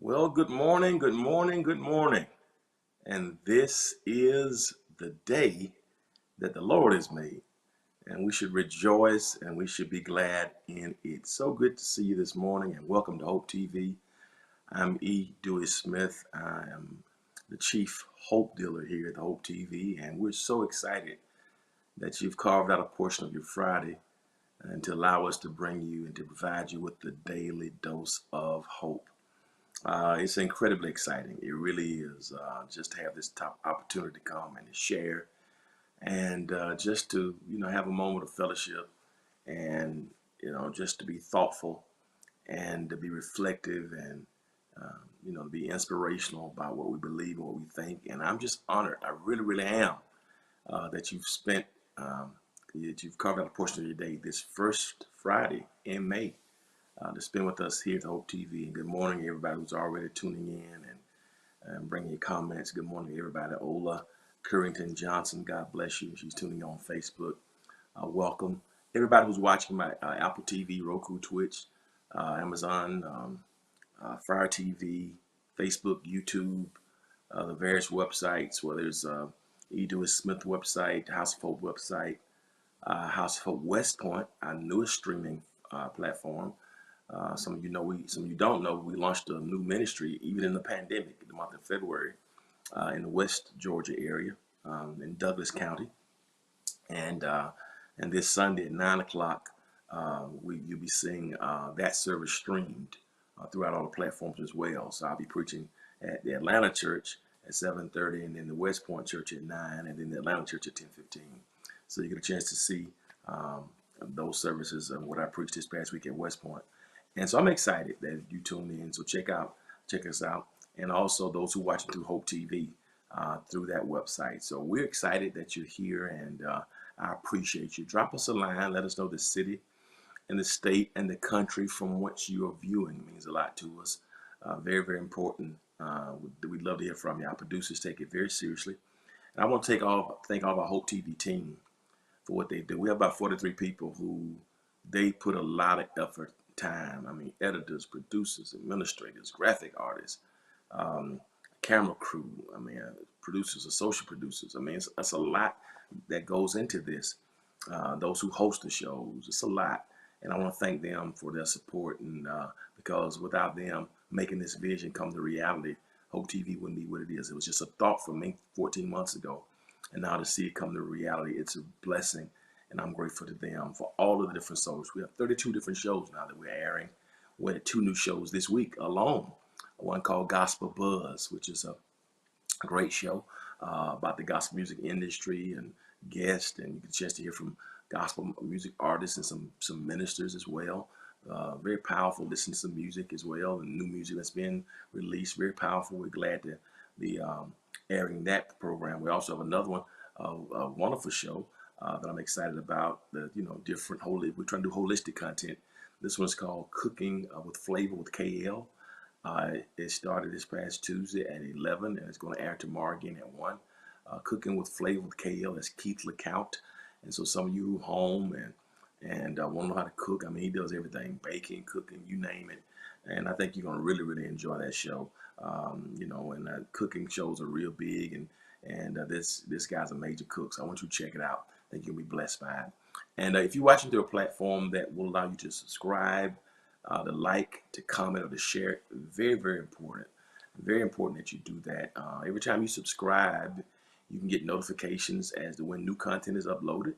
Well, good morning, good morning, good morning. And this is the day that the Lord has made. And we should rejoice and we should be glad in it. So good to see you this morning and welcome to Hope TV. I'm E. Dewey Smith. I am the chief hope dealer here at Hope TV. And we're so excited that you've carved out a portion of your Friday and to allow us to bring you and to provide you with the daily dose of hope. It's incredibly exciting. It really is, just to have this top opportunity to come and to share and just to, have a moment of fellowship and, just to be thoughtful and to be reflective and, to be inspirational about what we believe and what we think. And I'm just honored. I really, really am that you've carved out a portion of your day this first Friday in May to spend with us here at Hope TV. And good morning, everybody who's already tuning in and bringing your comments. Good morning, everybody. Ola Currington Johnson, God bless you. She's tuning in on Facebook. Welcome. Everybody who's watching my Apple TV, Roku, Twitch, Amazon, Fire TV, Facebook, YouTube, the various websites, whether it's E. Dewey Smith website, House of Hope website, House of Hope West Point, our newest streaming platform. Some of you know, some of you don't know, we launched a new ministry even in the pandemic in the month of February in the West Georgia area in Douglas County. And this Sunday at 9 o'clock, you'll be seeing that service streamed throughout all the platforms as well. So I'll be preaching at the Atlanta church at 7:30 and then the West Point church at 9 and then the Atlanta church at 10:15. So you get a chance to see those services and what I preached this past week at West Point. And so I'm excited that you tuned in. So check us out. And also those who watch it through Hope TV through that website. So we're excited that you're here and I appreciate you. Drop us a line. Let us know the city and the state and the country from which you are viewing. It means a lot to us. Very, very important. We'd love to hear from you. Our producers take it very seriously. And I want to thank all of our Hope TV team for what they do. We have about 43 people who they put a lot of effort, time. I mean, editors, producers, administrators, graphic artists, camera crew. I mean, producers, associate producers. I mean, it's a lot that goes into this. Those who host the shows, it's a lot. And I want to thank them for their support. And because without them making this vision come to reality, Hope TV wouldn't be what it is. It was just a thought for me 14 months ago. And now to see it come to reality, it's a blessing. And I'm grateful to them for all of the different shows. We have 32 different shows now that we're airing. We had 2 new shows this week alone. One called Gospel Buzz, which is a great show about the gospel music industry and guests, and you get a chance to hear from gospel music artists and some ministers as well. Very powerful. Listen to some music as well, and new music that's been released. Very powerful. We're glad to be airing that program. We also have another one, a wonderful show that I'm excited about. The different holy. We're trying to do holistic content. This one's called Cooking with Flavor with KL. It started this past Tuesday at 11, and it's going to air tomorrow again at 1. Cooking with Flavor with KL is Keith LeCount. And so some of you home and want to know how to cook. I mean, he does everything, baking, cooking, you name it. And I think you're going to really, really enjoy that show. And cooking shows are real big, and this guy's a major cook. So I want you to check it out. I think you'll be blessed by it. And if you're watching through a platform that will allow you to subscribe, to like, to comment, or to share it, very, very important. Very important that you do that. Every time you subscribe, you can get notifications as to when new content is uploaded.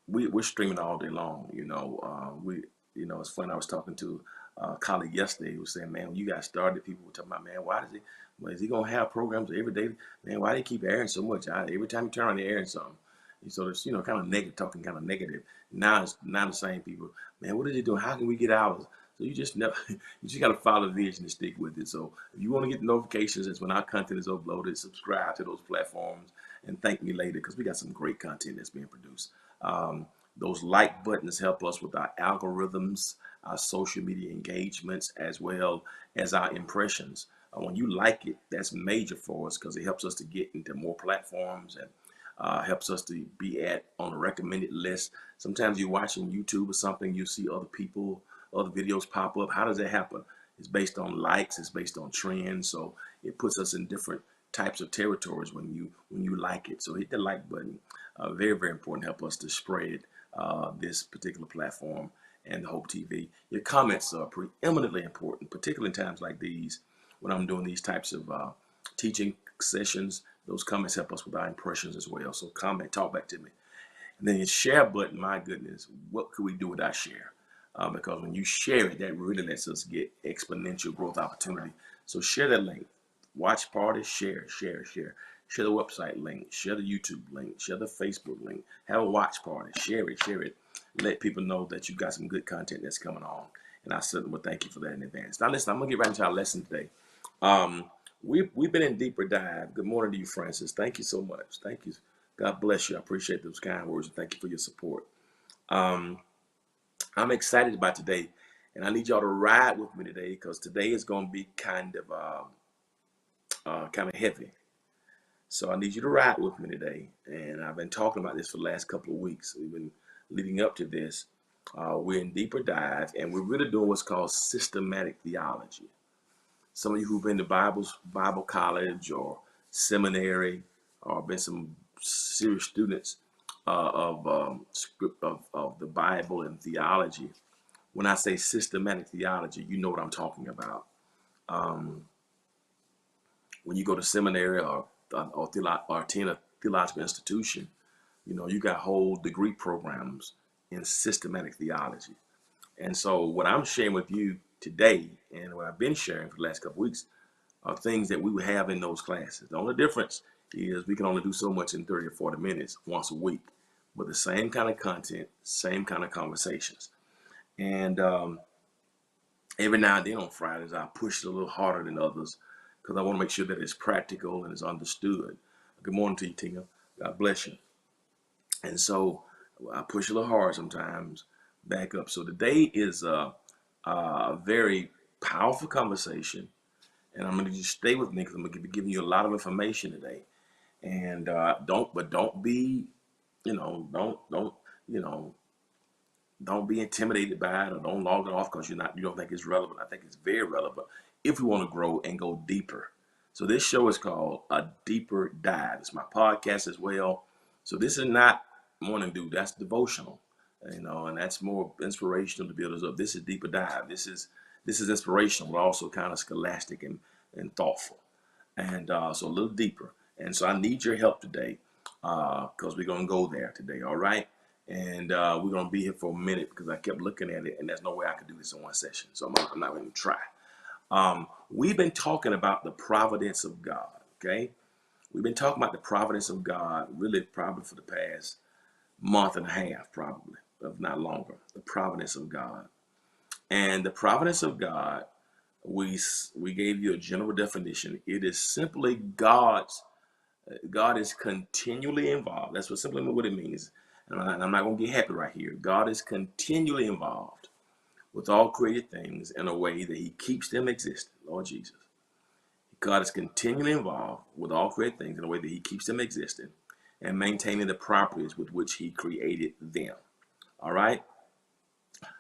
We're streaming all day long. It's funny. I was talking to a colleague yesterday who was saying, "Man, when you guys started, people were talking about, man, is he gonna have programs every day? Man, why do they keep airing so much? Every time you turn on, they're airing something." So it's kind of negative, talking kind of negative. Now it's not the same people. Man, what are they doing? How can we get ours? So you just never, you just got to follow the vision and stick with it. So if you want to get the notifications as when our content is uploaded, subscribe to those platforms and thank me later, because we got some great content that's being produced. Those like buttons help us with our algorithms, our social media engagements, as well as our impressions. When you like it, that's major for us, because it helps us to get into more platforms and helps us to be on a recommended list. Sometimes you're watching YouTube or something, you see other videos pop up. How does that happen? It's based on likes, it's based on trends. So it puts us in different types of territories when you like it. So hit the like button. Very, very important. Help us to spread this particular platform and the Hope TV. Your comments are preeminently important, particularly in times like these when I'm doing these types of teaching sessions. Those comments help us with our impressions as well. So comment, talk back to me. And then your share button, my goodness, what could we do with our share? Because when you share it, that really lets us get exponential growth opportunity. So share that link. Watch party, share. Share the website link, share the YouTube link, share the Facebook link, have a watch party, share it. Let people know that you got some good content that's coming on. And I certainly would thank you for that in advance. Now listen, I'm gonna get right into our lesson today. We've been in deeper dive. Good morning to you, Francis. Thank you so much. Thank you. God bless you. I appreciate those kind words, and thank you for your support. I'm excited about today, and I need y'all to ride with me today, because today is going to be kind of heavy. So I need you to ride with me today. And I've been talking about this for the last couple of weeks. We've been leading up to this. We're in deeper dive, and we're really doing what's called systematic theology. Some of you who've been to Bible college or seminary, or been some serious students of the Bible and theology. When I say systematic theology, you know what I'm talking about. When you go to seminary or attend a theological institution, you got whole degree programs in systematic theology. And so what I'm sharing with you today, and what I've been sharing for the last couple of weeks, are things that we would have in those classes. The only difference is we can only do so much in 30 or 40 minutes once a week, but the same kind of content, same kind of conversations. And every now and then on Fridays, I push it a little harder than others, because I want to make sure that it's practical and it's understood. Good morning to you, Tina. God bless you. And so I push a little hard sometimes, back up. So today is a very powerful conversation, and I'm going to just stay with me, because I'm going to be giving you a lot of information today. And don't be, don't be intimidated by it, or don't log it off because you don't think it's relevant. I think it's very relevant if we want to grow and go deeper. So this show is called A Deeper Dive. It's my podcast as well. So this is not morning dew, that's devotional, and that's more inspirational to build us up. This is Deeper Dive. This is inspirational, but also kind of scholastic and and thoughtful, and so a little deeper. And so I need your help today, because we're gonna go there today. All right. And we're gonna be here for a minute because I kept looking at it, and there's no way I could do this in one session. So I'm not going to try. We've been talking about the providence of God. Okay, we've been talking about the providence of God, really, probably for the past month and a half, probably, if not longer. The providence of God, and the providence of God. We gave you a general definition. It is simply God's. God is continually involved. That's simply what it means. And I'm not going to get happy right here. God is continually involved with all created things in a way that he keeps them existing. Lord Jesus. God is continually involved with all created things in a way that he keeps them existing and maintaining the properties with which he created them. All right?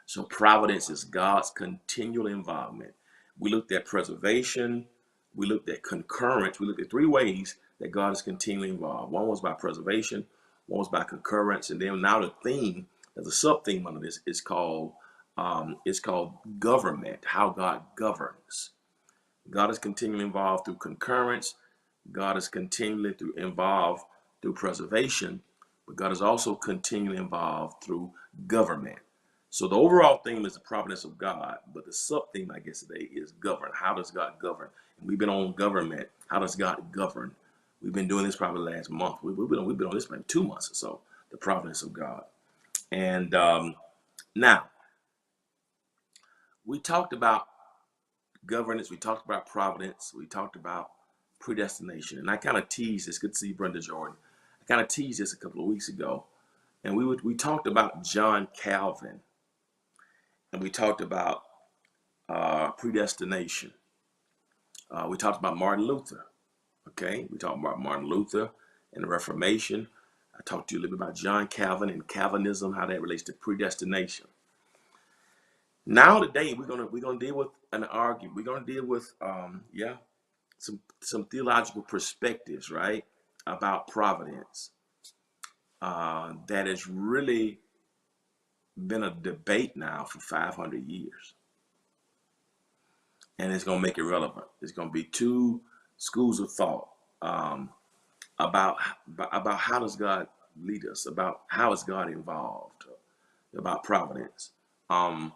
So providence is God's continual involvement. We looked at preservation. We looked at concurrence. We looked at three ways that God is continually involved. One was by preservation. One was by concurrence. And then now the theme, there's a sub-theme under this, is called government, how God governs. God is continually involved through concurrence. God is continually involved through preservation. But God is also continually involved through government. So the overall theme is the providence of God, but the sub-theme, I guess, today is govern. How does God govern? And we've been on government. How does God govern? We've been doing this probably last month. We've been on this maybe 2 months or so, the providence of God. And now, we talked about governance. We talked about providence. We talked about predestination. And I kind of teased this. Good to see you, Brenda Jordan. I kind of teased this a couple of weeks ago. And we talked about John Calvin. And we talked about predestination. We talked about Martin Luther. Okay, we talked about Martin Luther and the Reformation. I talked to you a little bit about John Calvin and Calvinism, how that relates to predestination. Now today we're gonna deal with an argument. We're gonna deal with some theological perspectives, right, about providence. That has really been a debate now for 500 years. And it's going to make it relevant. It's going to be two schools of thought about how does God lead us, about how is God involved, about providence. And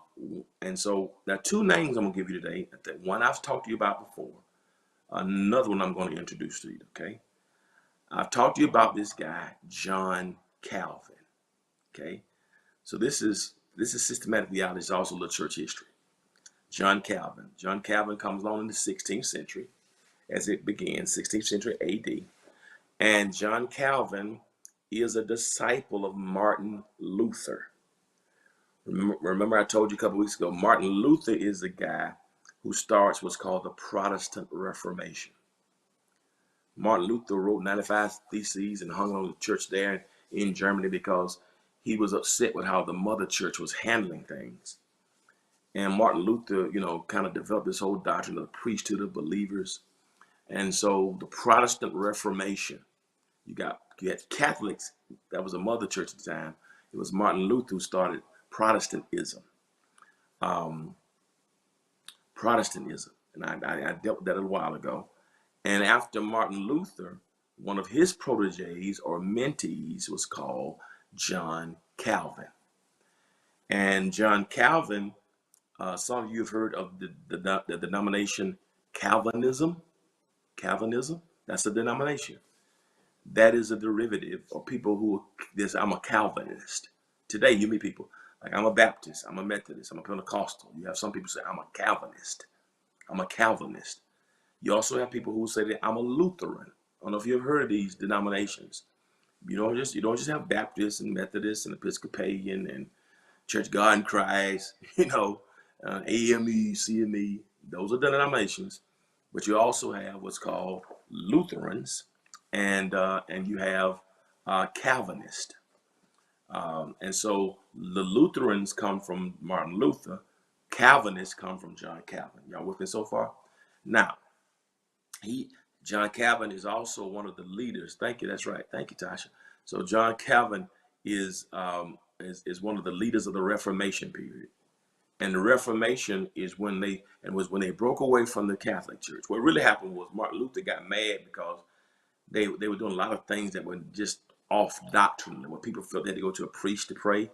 so there are two names I'm going to give you today. One I've talked to you about before. Another one I'm going to introduce to you, okay? I've talked to you about this guy, John Calvin, okay? So this is systematic theology. It's also the church history. John Calvin. John Calvin comes along in the 16th century, as it began, 16th century AD. And John Calvin is a disciple of Martin Luther. Remember I told you a couple weeks ago, Martin Luther is the guy who starts what's called the Protestant Reformation. Martin Luther wrote 95 Theses and hung on the church there in Germany because he was upset with how the mother church was handling things. And Martin Luther, kind of developed this whole doctrine of the priesthood of believers. And so the Protestant Reformation, you had Catholics, that was a mother church at the time. It was Martin Luther who started Protestantism. And I dealt with that a while ago. And after Martin Luther, one of his proteges or mentees was called John Calvin. And John Calvin, some of you have heard of the denomination Calvinism. Calvinism, that's a denomination. That is a derivative of people who, I'm a Calvinist. Today, you meet people like I'm a Baptist, I'm a Methodist, I'm a Pentecostal. You have some people say I'm a Calvinist. I'm a Calvinist. You also have people who say that I'm a Lutheran. I don't know if you've heard of these denominations. You don't just have Baptists and Methodists and Episcopalian and Church God in Christ, AME, CME. Those are denominations. But you also have what's called Lutherans, and you have Calvinist. And so the Lutherans come from Martin Luther. Calvinists come from John Calvin. Y'all with me so far? Now, John Calvin is also one of the leaders. Thank you. That's right. Thank you, Tasha. So John Calvin is one of the leaders of the Reformation period. And the Reformation is when they broke away from the Catholic Church. What really happened was Martin Luther got mad because they were doing a lot of things that were just off doctrine, where people felt they had to go to a priest to pray.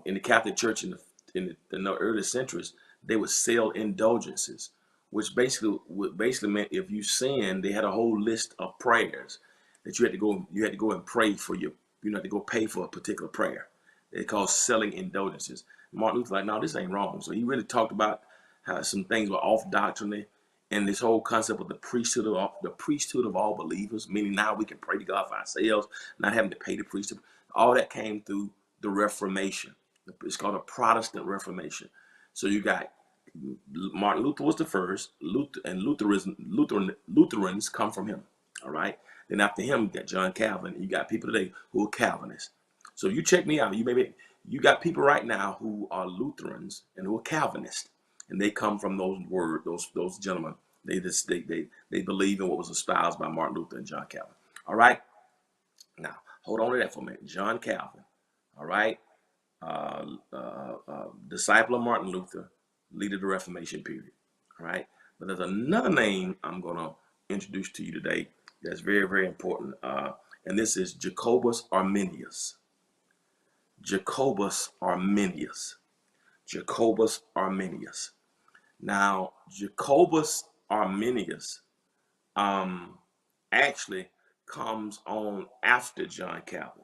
In the Catholic Church in the early centuries, they would sell indulgences, which basically meant if you sinned, they had a whole list of prayers that you had to go and pray for you had to go pay for a particular prayer. They called selling indulgences. Martin Luther like, no, this ain't wrong. So he really talked about how some things were off doctrinally, and this whole concept of the priesthood of all believers, meaning now we can pray to God for ourselves, not having to pay the priest. All that came through the Reformation. It's called a Protestant Reformation. So you got Martin Luther was the first. Lutherans come from him. All right. Then after him, you got John Calvin. You got people today who are Calvinists. So if you check me out, you got people right now who are Lutherans and who are Calvinists, and they come from those gentlemen. They believe in what was espoused by Martin Luther and John Calvin. All right. Now hold on to that for a minute. John Calvin. All right. Disciple of Martin Luther, leader of the Reformation period. All right. But there's another name I'm going to introduce to you today that's very, very important. And this is Jacobus Arminius. Jacobus Arminius. Jacobus Arminius. Now, Jacobus Arminius actually comes on after John Calvin.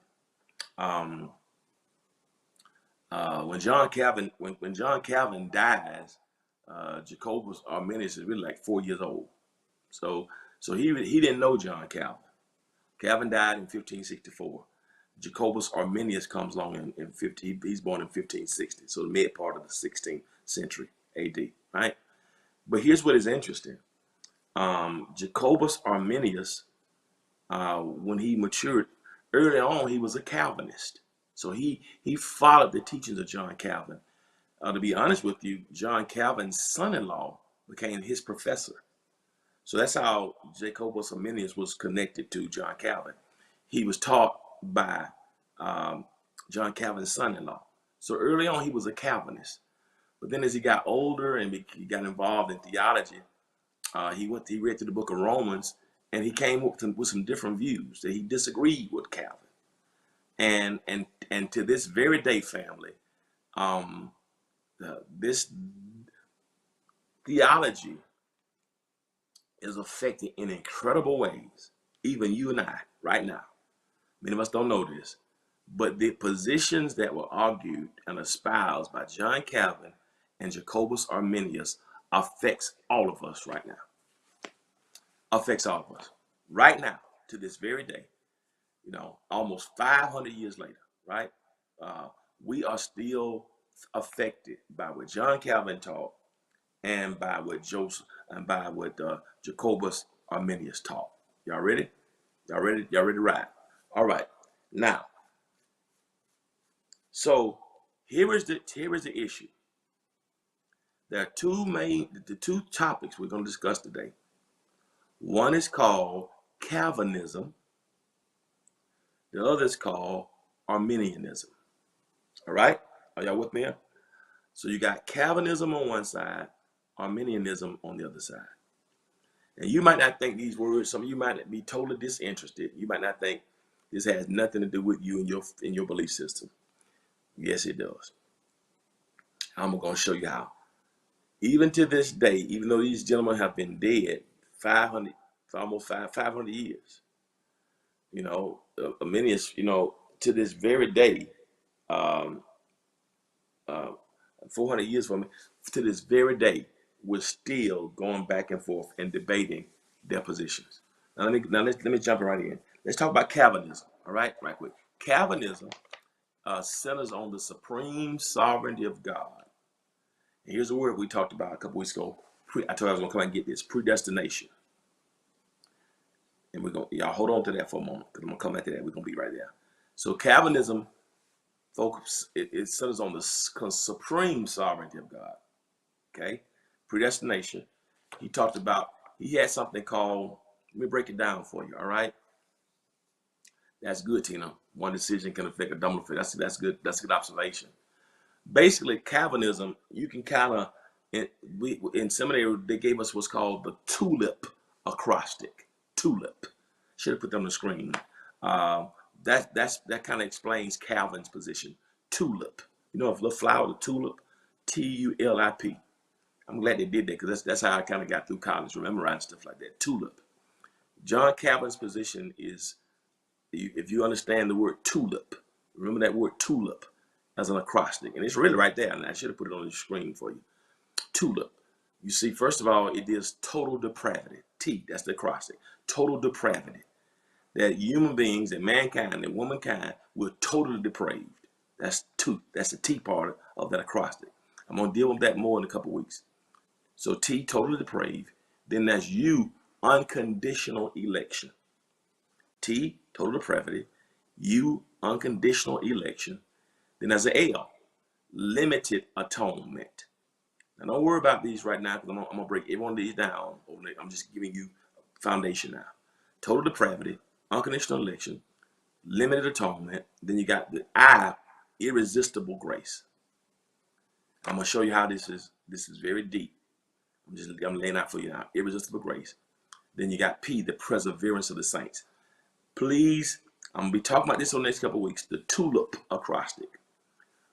When John Calvin dies, Jacobus Arminius is really like 4 years old. So he didn't know John Calvin. Calvin died in 1564. Jacobus Arminius comes along he's born in 1560, so the mid part of the 16th century AD, right? But here's what is interesting. Jacobus Arminius, when he matured, early on he was a Calvinist. So he followed the teachings of John Calvin. To be honest with you, John Calvin's son-in-law became his professor. So that's how Jacobus Arminius was connected to John Calvin. He was taught by John Calvin's son-in-law. So early on, he was a Calvinist. But then as he got older and he got involved in theology, he read through the book of Romans, and he came up with some different views that he disagreed with Calvin. And to this very day, family, this theology is affected in incredible ways. Even you and I, right now, many of us don't know this, but the positions that were argued and espoused by John Calvin and Jacobus Arminius affects all of us right now. Affects all of us right now to this very day. Almost 500 years later, right? We are still affected by what John Calvin taught and by what Jacobus Arminius taught. Y'all ready? Y'all ready to ride? All right. Now, so here is the issue. There are the two topics we're going to discuss today. One is called Calvinism. The other is called Arminianism. All right? Are y'all with me here? So you got Calvinism on one side, Arminianism on the other side. And you might not think these words, some of you might be totally disinterested. You might not think this has nothing to do with you and your belief system. Yes, it does. I'm going to show you how. Even to this day, even though these gentlemen have been dead 500 years, Arminius, to this very day, 400 years from me, to this very day, we're still going back and forth and debating their positions. Now let me jump right in. Let's talk about Calvinism. All right, right quick. Calvinism centers on the supreme sovereignty of God. And here's a word we talked about a couple weeks ago. I told you I was going to come and get this: predestination. And y'all hold on to that for a moment, because I'm going to come back to that. We're going to be right there. So Calvinism, folks, it centers on the supreme sovereignty of God. Okay? Predestination. He had something called, let me break it down for you, all right? That's good, Tina. One decision can affect a domino effect. That's good. That's a good observation. Basically, Calvinism, you can kind of, in seminary, they gave us what's called the tulip acrostic. Tulip. Should have put that on the screen. Um, that kind of explains Calvin's position. Tulip. You know, a little flower, the tulip, TULIP. I'm glad they did that because that's how I kind of got through college, memorizing stuff like that. Tulip. John Calvin's position is, if you understand the word tulip, remember that word tulip as an acrostic, and it's really right there. And I should have put it on the screen for you. Tulip. You see, first of all, it is total depravity. T, that's the acrostic. Total depravity. That human beings, that mankind, that womankind, were totally depraved. That's two. That's the T part of that acrostic. I'm going to deal with that more in a couple weeks. So T, totally depraved. Then there's U, unconditional election. T, total depravity. U, unconditional election. Then there's an L, limited atonement. Now, don't worry about these right now because I'm going to break every one of these down. I'm just giving you foundation now. Total depravity, unconditional election, limited atonement. Then you got the I, irresistible grace. I'm going to show you how this is very deep. I'm laying out for you now. Irresistible grace. Then you got P, the perseverance of the saints. Please, I'm going to be talking about this on the next couple of weeks. The tulip acrostic.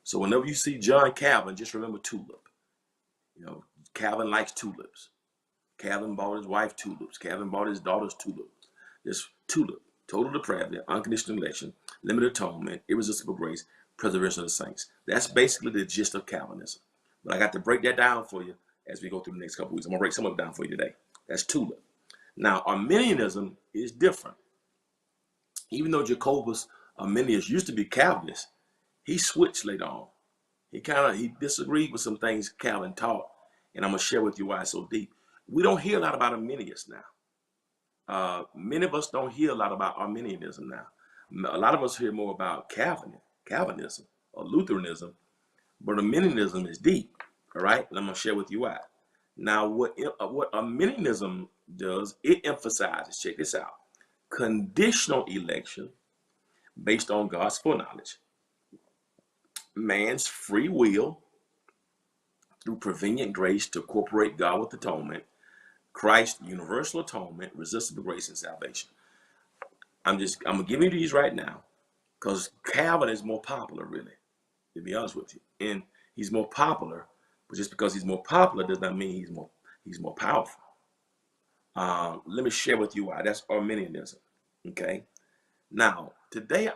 So whenever you see John Calvin, just remember tulip. You know, Calvin likes tulips. Calvin bought his wife tulips. Calvin bought his daughter's tulips. This tulip, total depravity, unconditional election, limited atonement, irresistible grace, perseverance of the saints. That's basically the gist of Calvinism. But I got to break that down for you as we go through the next couple of weeks. I'm going to break some of it down for you today. That's tulip. Now, Arminianism is different. Even though Jacobus Arminius used to be Calvinist, he switched later on. He disagreed with some things Calvin taught, and I'm going to share with you why it's so deep. We don't hear a lot about Arminius now. Many of us don't hear a lot about Arminianism now. A lot of us hear more about Calvinism or Lutheranism, but Arminianism is deep, all right? And I'm going to share with you why. Now, what Arminianism does, it emphasizes, check this out, conditional election based on God's foreknowledge, man's free will through prevenient grace to incorporate God with atonement, Christ's universal atonement, resistible grace, and salvation. I'm gonna give you these right now because Calvin is more popular, really, to be honest with you. And he's more popular, but just because he's more popular does not mean he's more powerful. Let me share with you why. That's Arminianism. Okay. Now today,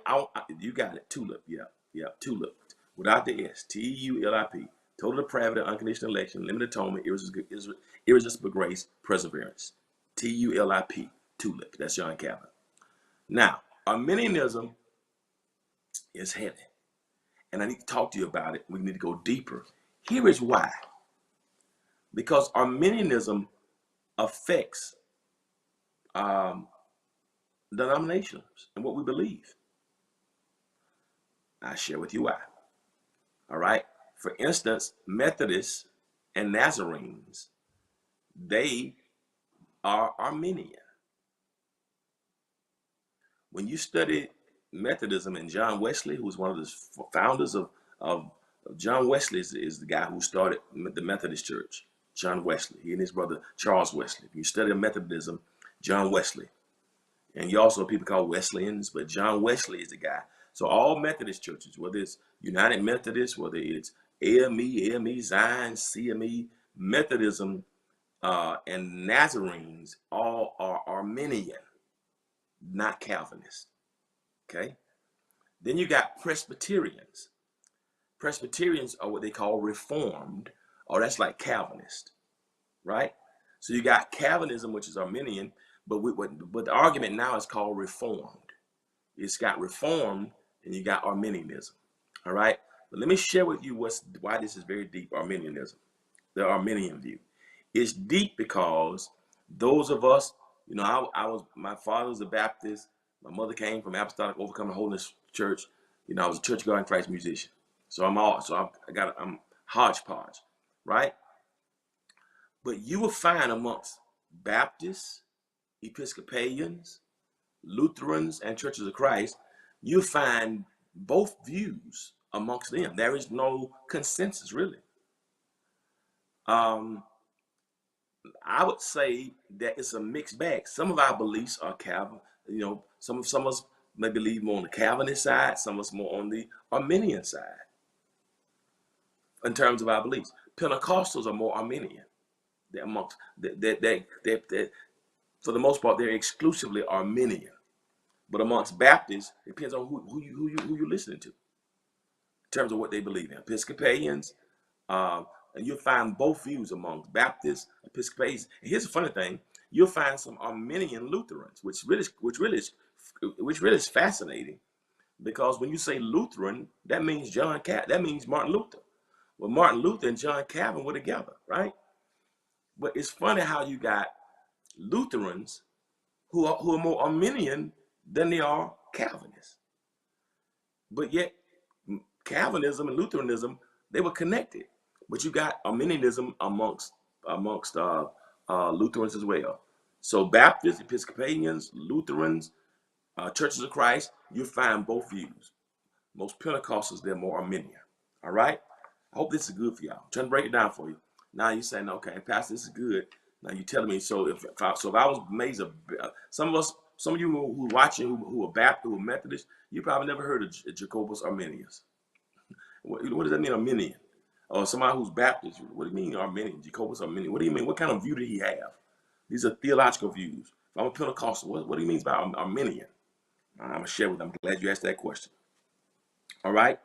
you got it. Tulip. Yeah. Tulip. Without the S. TULIP. Total depravity, unconditional election, limited atonement, irresistible grace, perseverance. TULIP. Tulip. That's John Calvin. Now, Arminianism is heavy, and I need to talk to you about it. We need to go deeper. Here is why. Because Arminianism affects denominations and what we believe. I share with you why. All right. For instance, Methodists and Nazarenes, they are Arminian. When you study Methodism and John Wesley, who was one of the founders of John Wesley is the guy who started the Methodist Church. John Wesley, he and his brother Charles Wesley. If you study Methodism, John Wesley. And you also have people called Wesleyans, but John Wesley is the guy. So all Methodist churches, whether it's United Methodist, whether it's AME, Zion, CME, Methodism, and Nazarenes, all are Arminian, not Calvinist. Okay? Then you got Presbyterians. Presbyterians are what they call Reformed, or that's like Calvinist, right? So you got Calvinism, which is Arminian, but the argument now is called Reformed. It's got Reformed, and you got Arminianism. All right. But let me share with you why this is very deep. Arminianism, the Arminian view, it's deep because those of us, my father was a Baptist. My mother came from Apostolic Overcoming Holiness Church. I was a Church of God in Christ musician. So I'm hodgepodge, right? But you will find amongst Baptists, Episcopalians, Lutherans, and Churches of Christ, you find both views amongst them. There is no consensus, really. Um, I would say that it's a mixed bag. Some of our beliefs are Calvin. Some of us may believe more on the Calvinist side. Some of us more on the Arminian side in terms of our beliefs. Pentecostals are more Arminian. They're amongst that for the most part they're exclusively Arminian. But amongst Baptists, it depends on who you're listening to in terms of what they believe in. Episcopalians, and you'll find both views among Baptists, Episcopalians. And here's the funny thing: you'll find some Arminian Lutherans, which really is fascinating, because when you say Lutheran, that means that means Martin Luther. Well, Martin Luther and John Calvin were together, right? But it's funny how you got Lutherans who are more Arminian than they are Calvinists, but yet Calvinism and Lutheranism, they were connected. But you got Arminianism amongst Lutherans as well. So Baptists, Episcopalians, Lutherans, Churches of Christ, you find both views. Most Pentecostals, they're more Arminian. All right? I hope this is good for y'all. I'm trying to break it down for you. Now you're saying, okay, Pastor, this is good. Now you're telling me, so if I was amazed, some of you who are watching who are Baptist, who are Methodist, you probably never heard of Jacobus Arminius. What does that mean, Arminian? Or somebody who's Baptist, what do you mean Arminian? Jacobus Arminian? What do you mean? What kind of view did he have? These are theological views. If I'm a Pentecostal, what do you mean by Arminian? I'm going to share with them. I'm glad you asked that question. All right.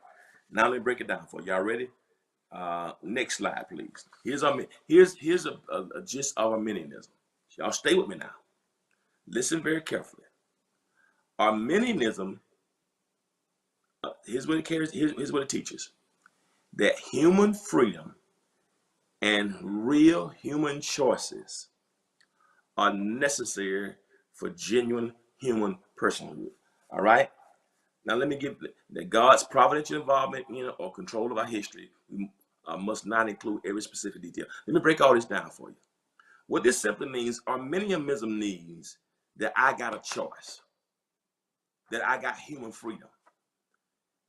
Now let me break it down for you. Y'all ready? Next slide, please. Here's a gist of Arminianism. Y'all stay with me now. Listen very carefully. Arminianism, here's what it teaches. That human freedom and real human choices are necessary for genuine human personhood. All right? Now let me give that God's providential involvement in or control of our history must not include every specific detail. Let me break all this down for you. What this simply means, Arminianism means that I got a choice, that I got human freedom.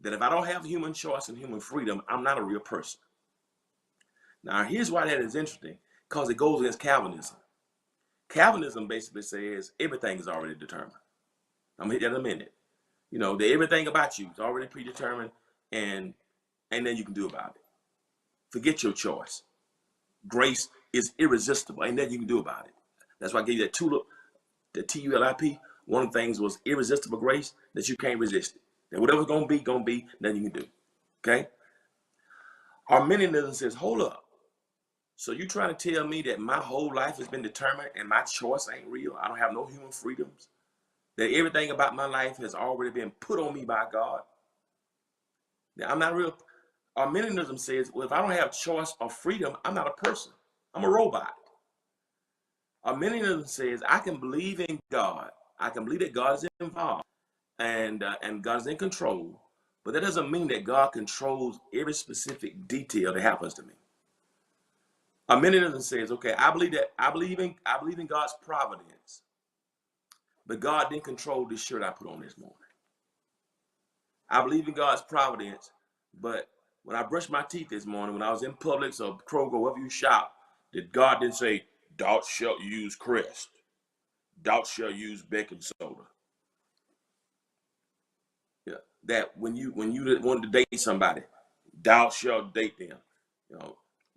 That if I don't have human choice and human freedom, I'm not a real person. Now, here's why that is interesting, because it goes against Calvinism. Calvinism basically says everything is already determined. I'm going to hit that in a minute. That everything about you is already predetermined, and then you can do about it. Forget your choice. Grace is irresistible, and then you can do about it. That's why I gave you that TULIP, the TULIP. One of the things was irresistible grace, that you can't resist it. That whatever's going to be, then you can do. Okay? Arminianism says, hold up. So you trying to tell me that my whole life has been determined and my choice ain't real? I don't have no human freedoms? That everything about my life has already been put on me by God? That I'm not real? Arminianism says, well, if I don't have choice or freedom, I'm not a person. I'm a robot. Arminianism says I can believe in God. I can believe that God is involved and God is in control. But that doesn't mean that God controls every specific detail that happens to me. Arminianism says, okay, I believe in God's providence, but God didn't control this shirt I put on this morning. I believe in God's providence, but when I brushed my teeth this morning, when I was in Publix or Kroger, wherever you shop, that God didn't say, thou shalt use Crest, thou shalt use baking soda. Yeah, that when you wanted to date somebody, thou shalt date them.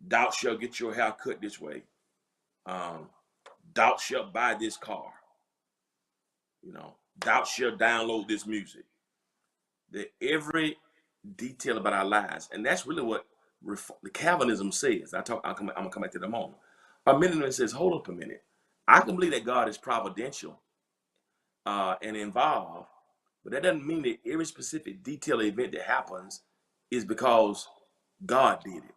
Thou shalt get your hair cut this way. Thou shalt buy this car. Thou shalt download this music. That every detail about our lives, and that's really what the Calvinism says. I'm gonna come back to that in a moment. Arminianism says, hold up a minute. I can believe that God is providential and involved, but that doesn't mean that every specific detail event that happens is because God did it.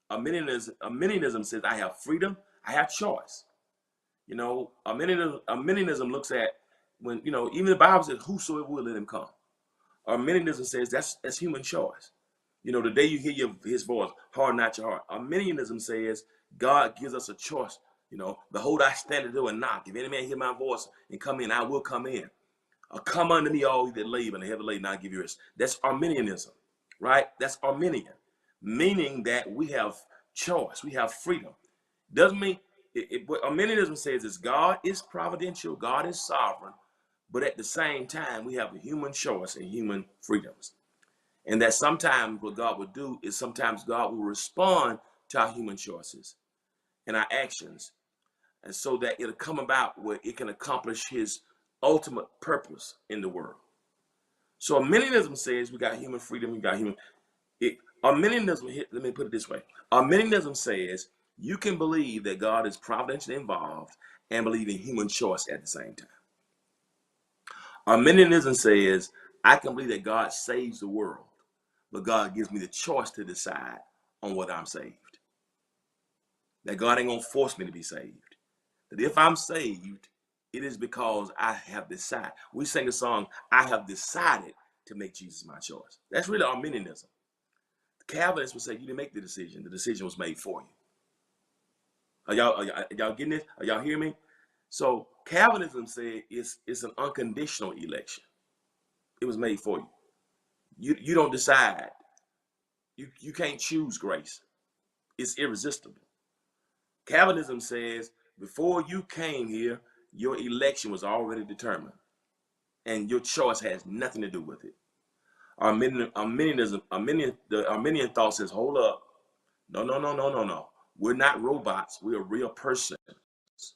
Arminianism says I have freedom, I have choice. Arminianism looks at when, even the Bible says, whosoever will, let him come. Arminianism says that's human choice. The day you hear his voice, harden not your heart. Arminianism says God gives us a choice. Behold, I stand at the door and knock. If any man hear my voice and come in, I will come in. Come unto me, all you that labor and heavy laden, I'll give you rest. That's Arminianism. right? That's Arminian, meaning that we have choice, we have freedom. Doesn't mean what Arminianism says is God is providential, God is sovereign, but at the same time, we have a human choice and human freedoms. And that sometimes what God will do is sometimes God will respond to our human choices and our actions, and so that it'll come about where it can accomplish his ultimate purpose in the world. So Arminianism says we got human freedom, we got human. Arminianism, let me put it this way. Arminianism says you can believe that God is providentially involved and believe in human choice at the same time. Arminianism says I can believe that God saves the world, but God gives me the choice to decide on whether I'm saved. That God ain't gonna force me to be saved. That if I'm saved, it is because I have decided. We sing a song, I have decided to make Jesus my choice. That's really Arminianism. Calvinists would say you didn't make the decision was made for you. Are y'all getting this? Are y'all hearing me? So Calvinism said it's an unconditional election. It was made for you. You don't decide. You can't choose grace. It's irresistible. Calvinism says before you came here, your election was already determined, and your choice has nothing to do with it. The Arminian thought says, hold up, no. We're not robots. We're a real person,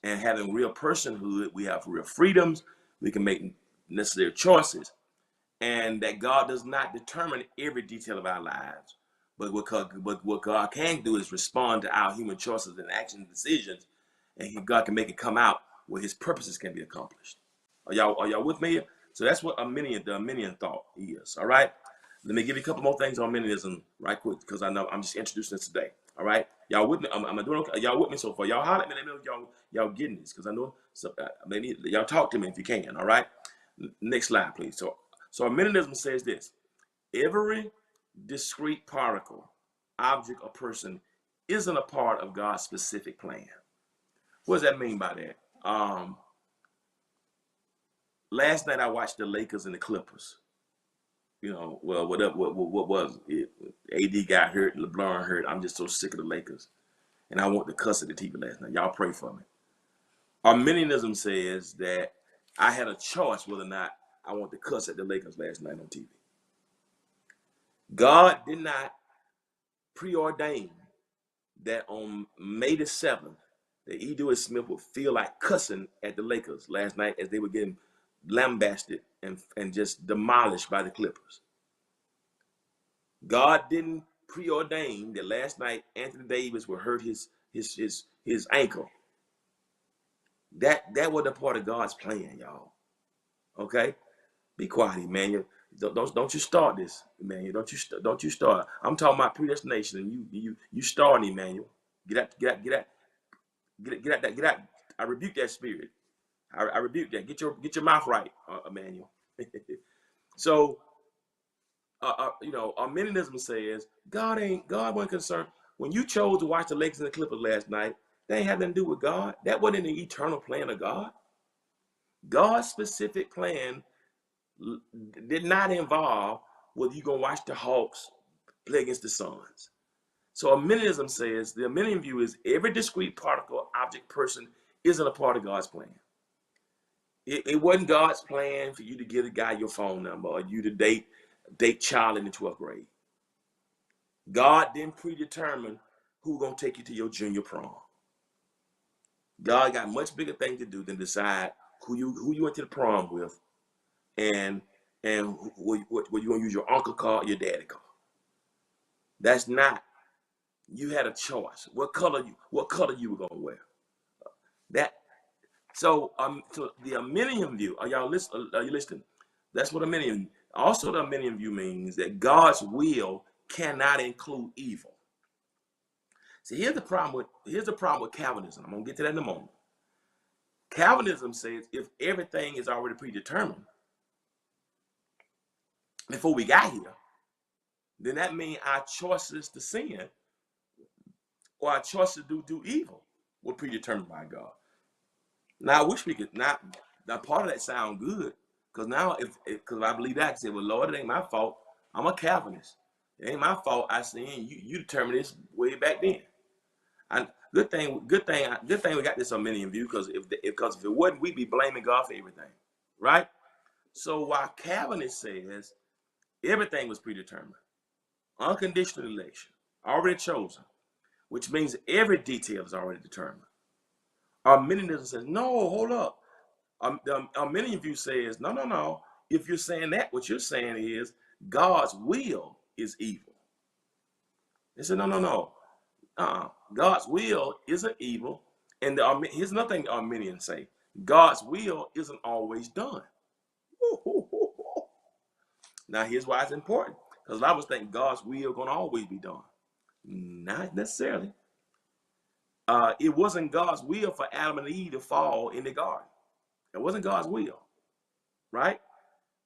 and having real personhood, we have real freedoms. We can make necessary choices, and that God does not determine every detail of our lives. But what God can do is respond to our human choices and actions and decisions, and God can make it come out where His purposes can be accomplished. Are y'all with me? So that's what the Arminian thought is. All right. Let me give you a couple more things on Arminianism right quick, because I know I'm just introducing this today. All right. Y'all with me? I'm doing okay. Y'all with me so far? Y'all holler at me. Let me know if y'all getting this, because I know maybe y'all talk to me if you can. All right. Next slide, please. So Arminianism says this: every discrete particle, object, or person isn't a part of God's specific plan. What does that mean by that? Last night I watched the Lakers and the Clippers. Well, what was it? AD got hurt, LeBron hurt. I'm just so sick of the Lakers, and I want to cuss at the TV last night. Y'all pray for me. Arminianism says that I had a choice whether or not I want to cuss at the Lakers last night on TV. God did not preordain that on May the 7th, that E. Dewey Smith would feel like cussing at the Lakers last night as they were getting lambasted and just demolished by the Clippers. God didn't preordain that last night Anthony Davis would hurt his ankle. That wasn't a part of God's plan, y'all. Okay, be quiet, Emmanuel. Don't you start this, Emmanuel. Don't you start. I'm talking about predestination, and you starting, Emmanuel. Get out. I rebuke that spirit. I rebuke that. Get your mouth right, Emmanuel. So, Arminianism says God wasn't concerned when you chose to watch the Lakers and the Clippers last night. That ain't had nothing to do with God. That wasn't the eternal plan of God. God's specific plan did not involve whether you're gonna watch the Hawks play against the Suns. So Arminianism says the Arminian view is every discrete particle, object, person isn't a part of God's plan. It wasn't God's plan for you to give a guy your phone number or you to date child in the 12th grade. God didn't predetermine who's gonna take you to your junior prom. God got much bigger things to do than decide who you went to the prom with, and what you gonna use your uncle car or your daddy car. That's not. You had a choice. What color you were gonna wear. So the Arminian view. Are you listening? That's what Arminian. Also, the Arminian view means that God's will cannot include evil. See, here's the problem with Calvinism. I'm gonna get to that in a moment. Calvinism says if everything is already predetermined before we got here, then that means our choices to sin or our choices to do evil were predetermined by God. Now I wish we could not. Now part of that sound good, because now because I believe that I can say, well, Lord, it ain't my fault. I'm a Calvinist. It ain't my fault. I seen you determined this way back then. And good thing we got this on many view because if it wasn't, we'd be blaming God for everything, right? So while Calvinist says everything was predetermined, unconditional election, already chosen, which means every detail is already determined. Arminianism says no, hold up. The Arminian view says no, no, no. If you're saying that, what you're saying is God's will is evil. They said no, no, no. God's will isn't evil. And here's another thing the Arminians say: God's will isn't always done. Now, here's why it's important. Because a lot of us think God's will gonna always be done. Not necessarily. It wasn't God's will for Adam and Eve to fall in the garden. It wasn't God's will, right?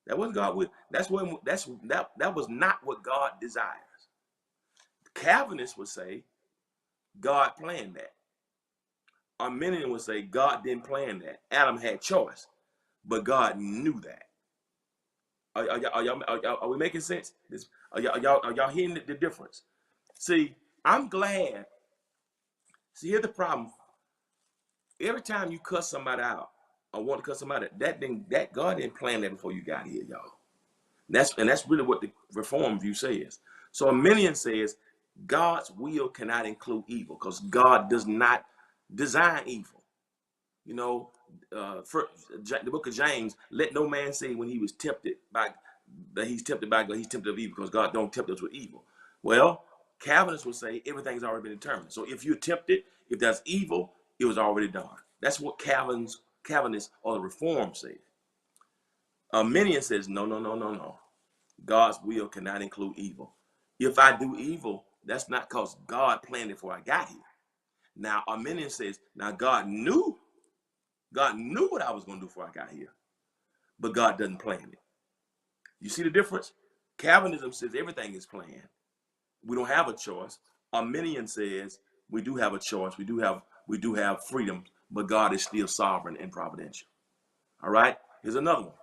That wasn't God's will. That was not what God desires. Calvinists would say God planned that. Arminian would say God didn't plan that. Adam had choice, but God knew that. Are we making sense? Are y'all hearing the difference? See, I'm glad. See, here's the problem. Every time you cuss somebody out or want to cuss somebody out, that God didn't plan that before you got here, y'all. That's really what the Reform view says. So Arminian says God's will cannot include evil because God does not design evil. You know, the book of James, let no man say when he was tempted by that he's tempted by God, he's tempted of evil because God don't tempt us with evil. Well, Calvinists will say everything's already been determined. So if you're tempted, if there's evil, it was already done. That's what Calvinists or the Reform say. Arminian says no, no, no, no, no. God's will cannot include evil. If I do evil, that's not because God planned it before I got here. Now, Arminian says, now God knew what I was going to do before I got here, but God doesn't plan it. You see the difference? Calvinism says everything is planned. We don't have a choice. Arminian says we do have a choice. We do have freedom, but God is still sovereign and providential. All right? Here's another one.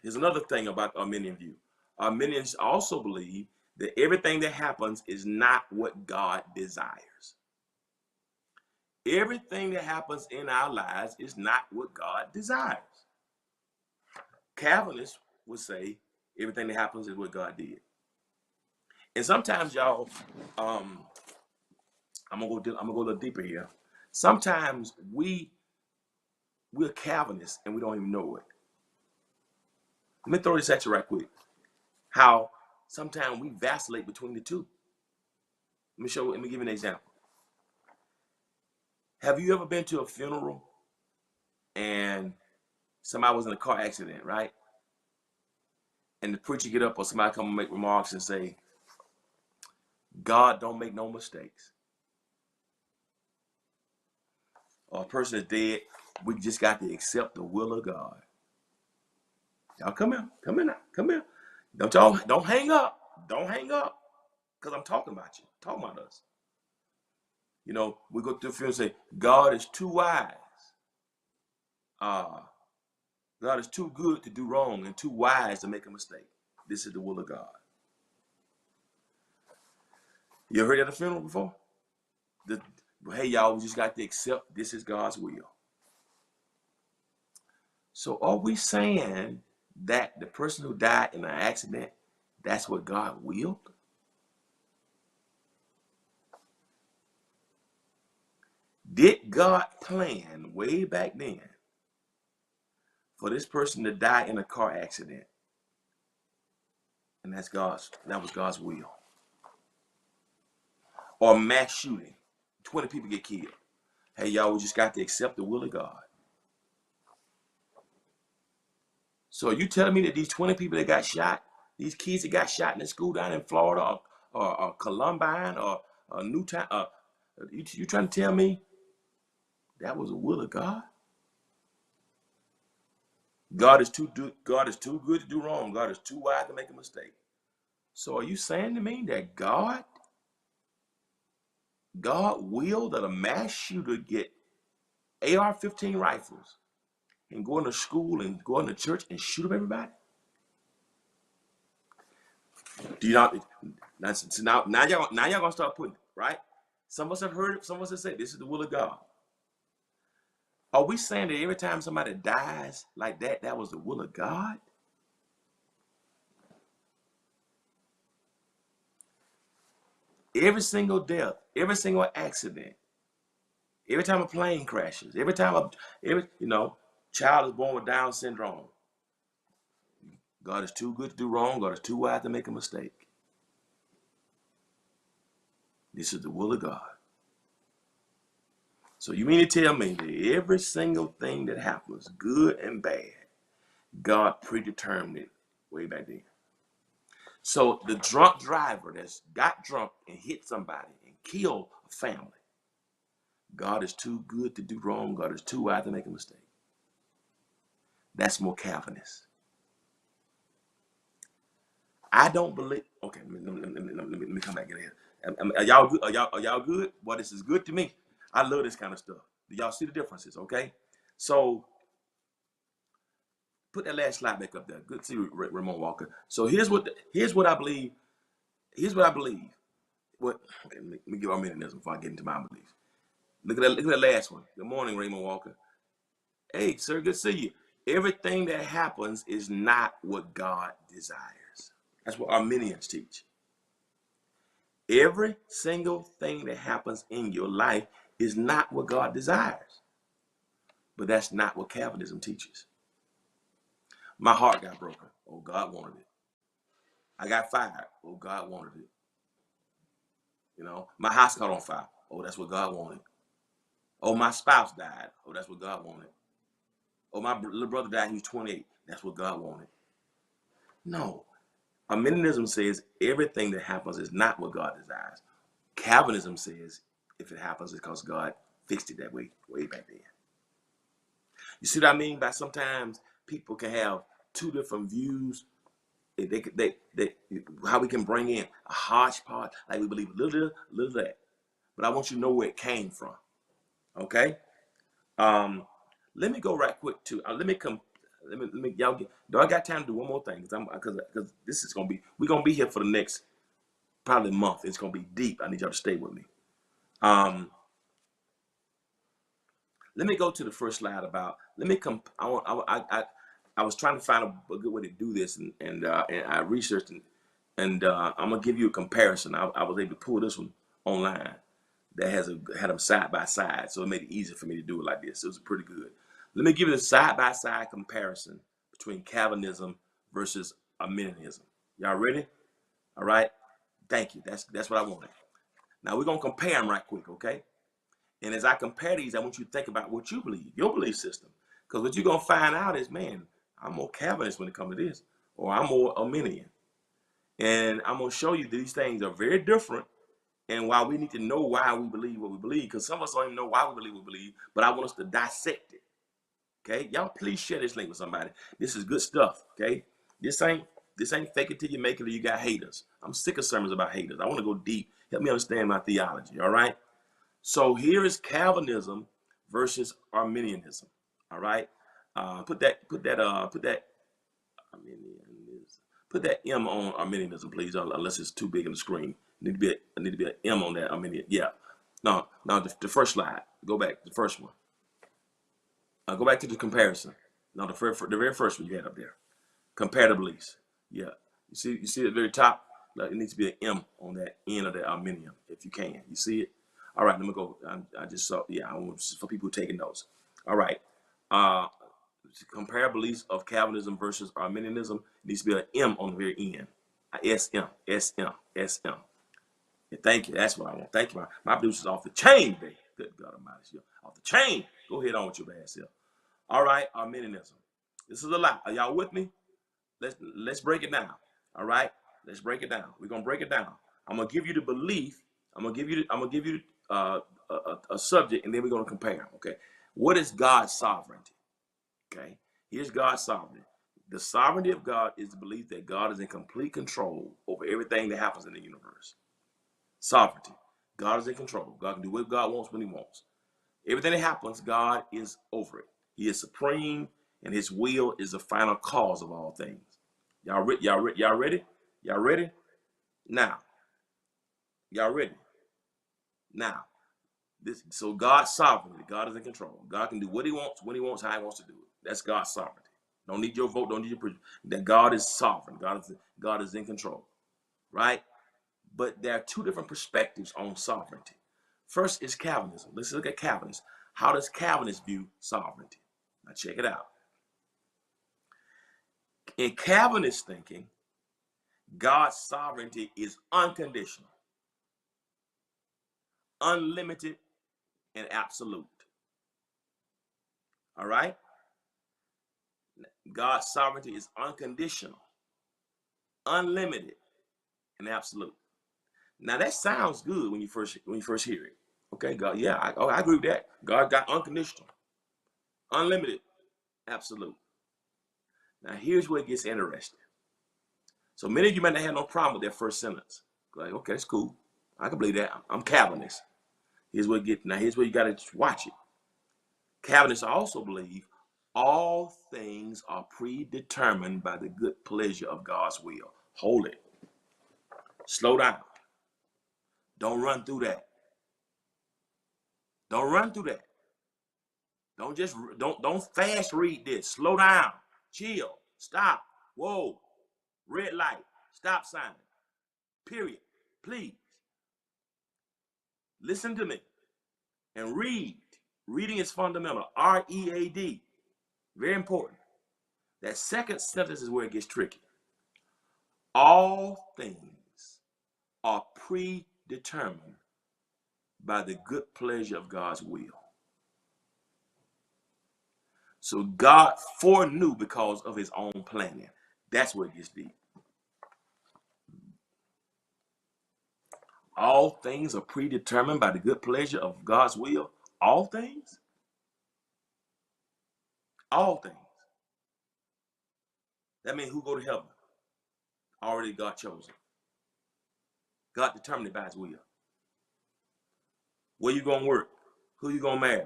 Here's another thing about the Arminian view. Arminians also believe that everything that happens is not what God desires. Everything that happens in our lives is not what God desires. Calvinists would say everything that happens is what God did. And sometimes, y'all, I'm gonna go a little deeper here. Sometimes we're Calvinists and we don't even know it. Let me throw this at you right quick. How sometimes we vacillate between the two. Let me give you an example. Have you ever been to a funeral and somebody was in a car accident, right? And the preacher get up or somebody come and make remarks and say, God don't make no mistakes. Or a person is dead, we just got to accept the will of God. Y'all come here. Don't hang up. Don't hang up. Because I'm talking about you. I'm talking about us. You know, we go through the field and say, God is too wise. God is too good to do wrong and too wise to make a mistake. This is the will of God. You ever heard at a funeral before? Hey, y'all, we just got to accept this is God's will. So are we saying that the person who died in an accident, that's what God willed? Did God plan way back then for this person to die in a car accident? And that was God's will. Or mass shooting, 20 people get killed. Hey, y'all, we just got to accept the will of God. So are you telling me that these 20 people that got shot, these kids that got shot in the school down in Florida or Columbine or Newtown, you trying to tell me that was the will of God? God is too good to do wrong. God is too wise to make a mistake. So are you saying to me that God willed that a mass shooter get AR-15 rifles and go into school and go into church and shoot up everybody? Do you not? Now y'all gonna start putting it, right? Some of us have heard it. Some of us have said this is the will of God. Are we saying that every time somebody dies like that, that was the will of God? Every single death, every single accident, every time a plane crashes, every time every child is born with Down syndrome, God is too good to do wrong. God is too wise to make a mistake. This is the will of God. So you mean to tell me that every single thing that happens, good and bad, God predetermined it way back then? So the drunk driver that's got drunk and hit somebody and killed a family, God is too good to do wrong. God is too wise to make a mistake. That's more Calvinist. I don't believe. Okay, let me come back in here. Are y'all good? Are y'all good? Well, this is good to me. I love this kind of stuff. Do y'all see the differences? Okay, so put that last slide back up there. Good to see you, Ramon Walker. So here's what I believe. Here's what I believe. What? Okay, let me give our minute before I get into my belief. Look at that last one. Good morning, Raymond Walker. Hey, sir, good to see you. Everything that happens is not what God desires. That's what Arminians teach. Every single thing that happens in your life is not what God desires. But that's not what Calvinism teaches. My heart got broken. Oh, God wanted it. I got fired. Oh, God wanted it. My house caught on fire. Oh, that's what God wanted. Oh, my spouse died. Oh, that's what God wanted. Oh, my little brother died. He was 28. That's what God wanted. No. Arminianism says everything that happens is not what God desires. Calvinism says if it happens, it's because God fixed it that way back then. You see what I mean by sometimes people can have two different views. How we can bring in a hodgepodge, like we believe a little of that. But I want you to know where it came from. Okay? Let me go right quick to let me y'all get. Do I got time to do one more thing? Because this is gonna be, we're gonna be here for the next probably month. It's gonna be deep. I need y'all to stay with me. Let me go to the first slide about. Let me come. I was trying to find a good way to do this, and I researched and I'm gonna give you a comparison. I was able to pull this one online that had them side by side, so it made it easier for me to do it like this. It was pretty good. Let me give you a side by side comparison between Calvinism versus Arminianism. Y'all ready? All right. Thank you. That's what I wanted. Now we're gonna compare them right quick, okay? And as I compare these, I want you to think about what you believe, your belief system. Because what you're going to find out is, man, I'm more Calvinist when it comes to this, or I'm more Arminian. And I'm going to show you these things are very different, and why we need to know why we believe what we believe, because some of us don't even know why we believe what we believe, but I want us to dissect it. Okay? Y'all please share this link with somebody. This is good stuff, okay? This ain't fake it till you make it or you got haters. I'm sick of sermons about haters. I want to go deep. Help me understand my theology, all right? So here is Calvinism versus Arminianism. All right, put that M on Arminianism, please, unless it's too big on the screen. Need to be an M on that Arminian. Yeah. No, the first slide. Go back the first one. Go back to the comparison. No, the very first one you had up there. Compare the beliefs. Yeah. You see at the very top. It needs to be an M on that end of the Arminian, if you can. You see it? All right, let me go. I just saw, yeah, I want for people taking notes. All right. Compare beliefs of Calvinism versus Arminianism. It needs to be an M on the very end. SM. Yeah, thank you. That's what I want. Thank you. My beliefs is off the chain, baby. Good God Almighty. Off the chain. Go ahead on with your bad self. All right, Arminianism. This is a lot. Are y'all with me? Let's break it down. All right, let's break it down. We're gonna break it down. I'm gonna give you the belief. I'm gonna give you a subject, and then we're gonna compare. Okay, what is God's sovereignty? Okay, here's God's sovereignty. The sovereignty of God is the belief that God is in complete control over everything that happens in the universe. Sovereignty. God is in control. God can do what God wants when He wants. Everything that happens, God is over it. He is supreme, and His will is the final cause of all things. Y'all ready? Y'all ready? Now, y'all ready? Now, so God's sovereignty. God is in control. God can do what he wants, when he wants, how he wants to do it. That's God's sovereignty. Don't need your vote, don't need your preaching. That God is sovereign. God is in control, right? But there are two different perspectives on sovereignty. First is Calvinism. Let's look at Calvinism. How does Calvinists view sovereignty? Now check it out. In Calvinist thinking, God's sovereignty is unconditional, unlimited, and absolute. All right? God's sovereignty is unconditional, unlimited, and absolute. Now that sounds good when you first hear it. Okay, God, yeah, I agree with that. God got unconditional, unlimited, absolute. Now here's where it gets interesting. So many of you might not have no problem with that first sentence. Like, okay, it's cool. I can believe that. I'm Calvinist. Here's where you got to watch it. Calvinists also believe all things are predetermined by the good pleasure of God's will. Hold it. Slow down. Don't run through that. Don't run through that. Don't fast read this. Slow down. Chill. Stop. Whoa. Red light. Stop sign. Period. Please. Listen to me and read. Reading is fundamental. R-E-A-D. Very important. That second sentence is where it gets tricky. All things are predetermined by the good pleasure of God's will. So God foreknew because of his own planning. That's where it gets deep. All things are predetermined by the good pleasure of God's will. All things? All things. That means who go to heaven? Already God chosen. God determined it by his will. Where you gonna work? Who you gonna marry?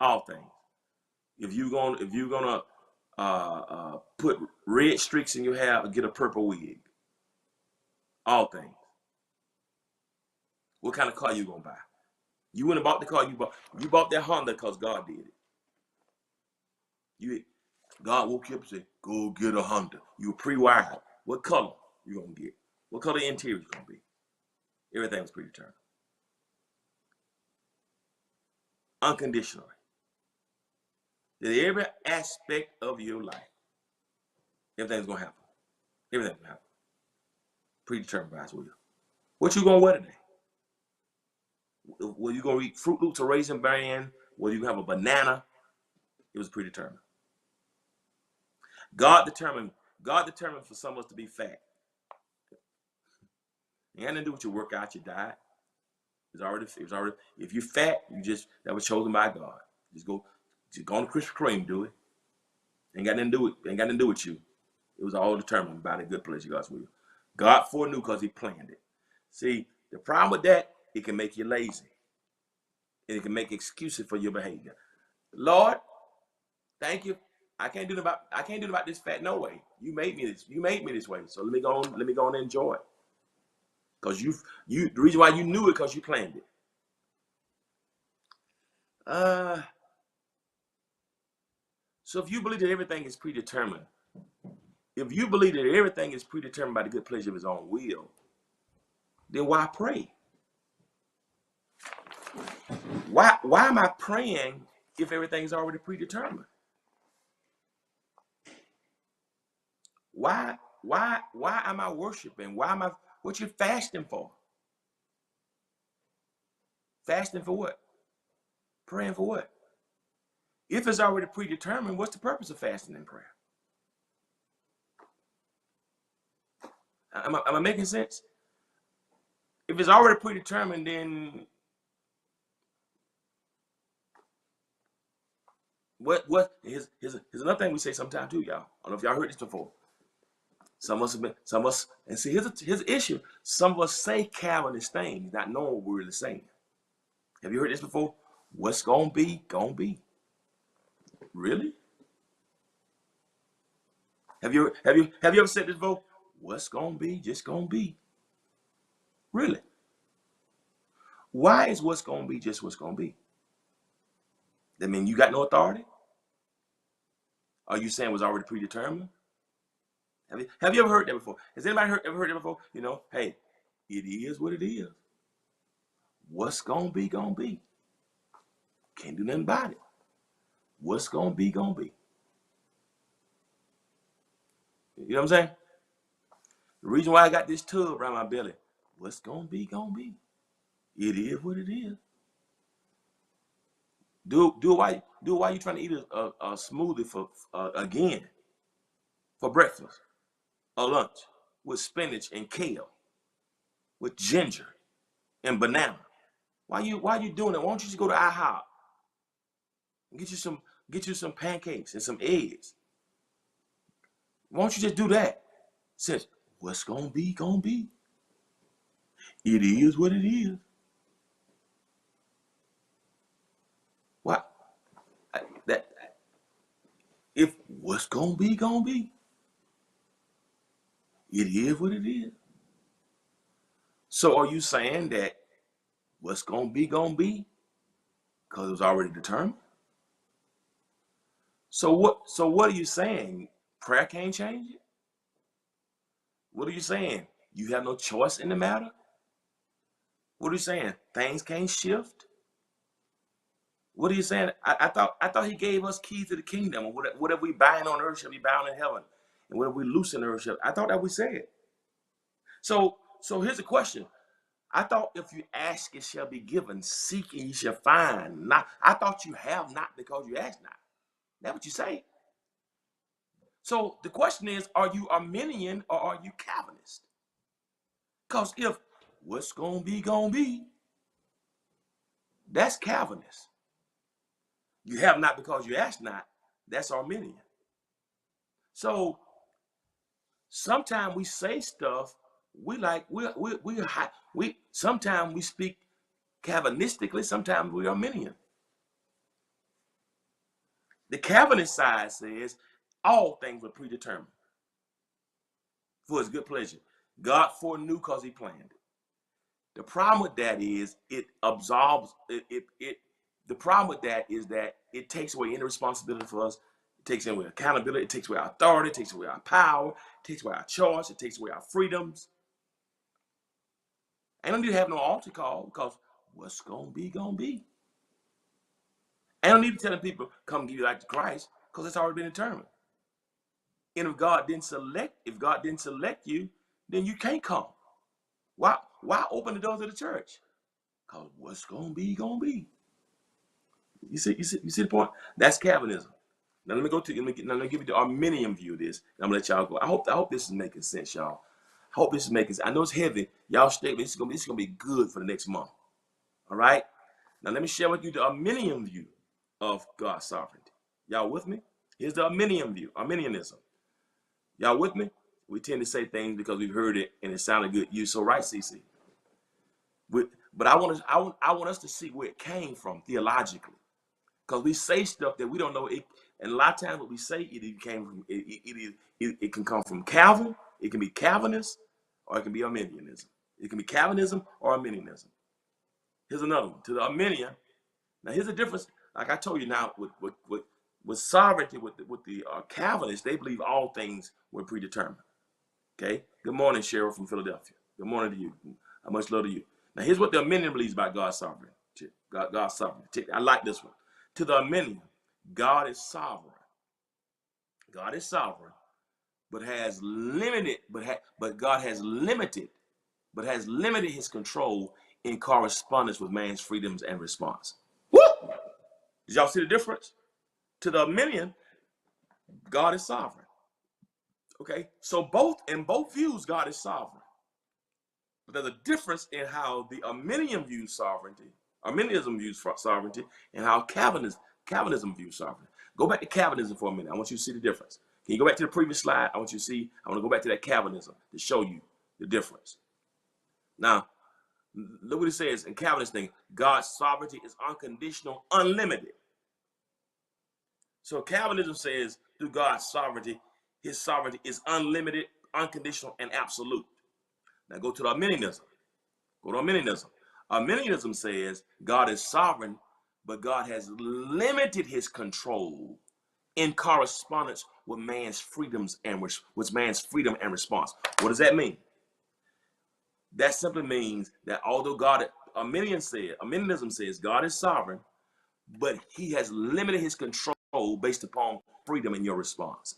All things. If you're gonna put red streaks in your hair or get a purple wig. All things. What kind of car you gonna buy? You went and bought the car you bought that Honda because God did it. God woke you up and said, go get a Honda. You were pre-wired. What color you gonna get? What color interior is gonna be? Everything was predetermined. Unconditionally. That every aspect of your life, everything's gonna happen. Everything's gonna happen. Predetermined by his will. What you gonna wear today? Were you gonna eat Fruit Loops or Raisin Bran? Were you gonna have a banana? It was predetermined. God determined for some of us to be fat. It had nothing to do with your workout, your diet. It was already. If you're fat, that was chosen by God. Just go on to Krispy Kreme, do it. Ain't got nothing to do with you. It was all determined by the good pleasure of God's will. God foreknew because he planned it. See, the problem with that, it can make you lazy. And it can make excuses for your behavior. Lord, thank you. I can't do about this fat no way. You made me this way. So let me go on and enjoy it. Because the reason why you knew it because you planned it. So if you believe that everything is predetermined, if you believe that everything is predetermined by the good pleasure of his own will, then why pray? Why am I praying if everything is already predetermined? Why am I worshiping? What you fasting for? Fasting for what? Praying for what? If it's already predetermined, what's the purpose of fasting and prayer? Am I making sense? If it's already predetermined, then here's another thing we say sometimes too, y'all. I don't know if y'all heard this before. Some of us, and see, here's the issue. Some of us say Calvinist things, not knowing what we're really saying. Have you heard this before? What's gonna be, gonna be. Really? Have you ever said this before? What's gonna be, just gonna be. Really? Why is what's going to be just what's going to be? That mean you got no authority? Are you saying it was already predetermined? Have you ever heard that before? Has anybody ever heard that before? You know, hey, it is what it is. What's going to be, going to be. Can't do nothing about it. What's going to be, going to be. You know what I'm saying? The reason why I got this tub around my belly, what's going to be, going to be. It is what it is. Do it while you're trying to eat a smoothie for again for breakfast or lunch with spinach and kale, with ginger and banana. Why you doing it? Why don't you just go to IHOP and get you some pancakes and some eggs? Why don't you just do that? Since what's gonna be, gonna be. It is what it is. What? That if what's gonna be, gonna be. It is what it is. So are you saying that what's gonna be, because it was already determined? So what are you saying? Prayer can't change it? What are you saying? You have no choice in the matter? What are you saying? Things can't shift? What are you saying? I thought he gave us keys to the kingdom. And whatever we bind on earth shall be bound in heaven. And whatever we loose in earth shall. I thought that we said. So here's the question. I thought if you ask, it shall be given. Seek and you shall find. Not, I thought you have not because you ask not. That's what you say. So the question is, are you Arminian or are you Calvinist? Because if what's going to be, that's Calvinist. You have not because you ask not, that's Arminian. So sometimes we say stuff, we sometimes we speak Calvinistically, sometimes we Arminian. The Calvinist side says all things were predetermined for his good pleasure. God foreknew because he planned it. The problem with that is it absolves the problem with that is that it takes away any responsibility for us. It takes away accountability. It takes away our authority. It takes away our power. It takes away our choice. It takes away our freedoms. I don't need to have no altar call because what's going to be, going to be. I don't need to tell people, come give you life to Christ because it's already been determined. And if God didn't select you, then you can't come. Why open the doors of the church? Because what's going to be, going to be. You see the point? That's Calvinism. Now let me go to let me give you the Arminian view of this. And I'm gonna let y'all go. I hope this is making sense, y'all. I hope this is making sense. I know it's heavy. Y'all stay. This is gonna be good for the next month. All right. Now let me share with you the Arminian view of God's sovereignty. Y'all with me? Here's the Arminian view. Arminianism. Y'all with me? We tend to say things because we've heard it and it sounded good. You so right, CC. But I want us to see where it came from theologically. Because we say stuff that we don't know. And a lot of times what we say, it can come from Calvin, it can be Calvinist, or it can be Arminianism. It can be Calvinism or Arminianism. Here's another one. To the Arminian, now here's the difference. Like I told you now, with sovereignty, with the Calvinists, they believe all things were predetermined. Okay? Good morning, Cheryl from Philadelphia. Good morning to you. How much love to you. Now here's what the Arminian believes about God's sovereignty. God's sovereignty. I like this one. To the Arminian, God is sovereign. God is sovereign, but has limited his control in correspondence with man's freedoms and response. Woo! Did y'all see the difference? To the Arminian, God is sovereign. Okay, so in both views, God is sovereign. But there's a difference in how the Arminian views sovereignty, Arminianism views sovereignty, and how Calvinism views sovereignty. Go back to Calvinism for a minute. I want you to see the difference. Can you go back to the previous slide? I want to go back to that Calvinism to show you the difference. Now, look what it says in Calvinist thing. God's sovereignty is unconditional, unlimited. So Calvinism says through God's sovereignty, his sovereignty is unlimited, unconditional, and absolute. Now go to the Arminianism. Go to Arminianism. Arminianism says God is sovereign, but God has limited his control in correspondence with man's freedoms and with man's freedom and response. What does that mean? That simply means that although Arminianism says God is sovereign, but he has limited his control based upon freedom in your response.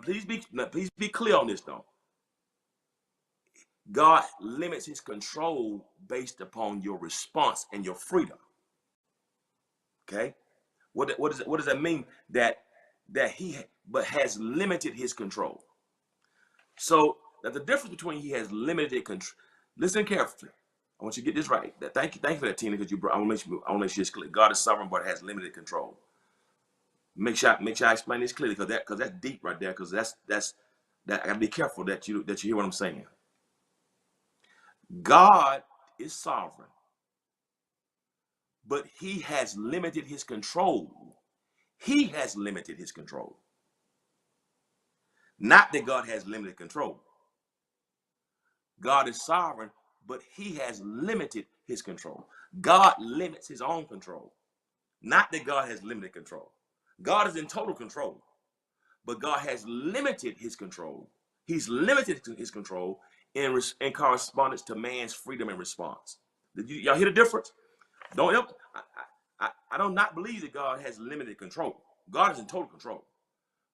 Please be clear on this though. God limits his control based upon your response and your freedom. Okay, what does that mean? That he has limited his control. So that the difference between he has limited control. Listen carefully. I want you to get this right. Thank you for that, Tina, because I want to make sure it's clear. God is sovereign, but has limited control. Make sure I explain this clearly, because that's deep right there. Because that I gotta be careful that you hear what I'm saying. God is sovereign, but he has limited his control. He has limited his control. Not that God has limited control. God is sovereign, but he has limited his control. God limits his own control. Not that God has limited control. God is in total control, but God has limited his control. He's limited his control in correspondence to man's freedom and response. Did y'all hear the difference? I do not believe that God has limited control. God is in total control.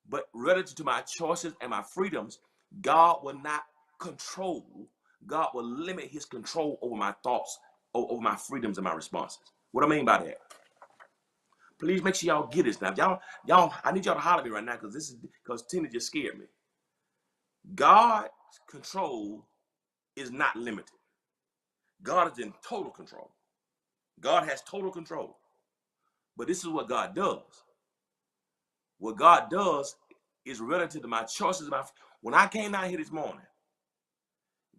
But relative to my choices and my freedoms, God will not control. God will limit his control over my thoughts, over my freedoms and my responses. What do I mean by that? Please make sure y'all get this now. Y'all, I need y'all to holler at me right now, because Tina just scared me. God's control is not limited. God is in total control. God has total control. But this is what God does. What God does is relative to my choices. When I came down here this morning,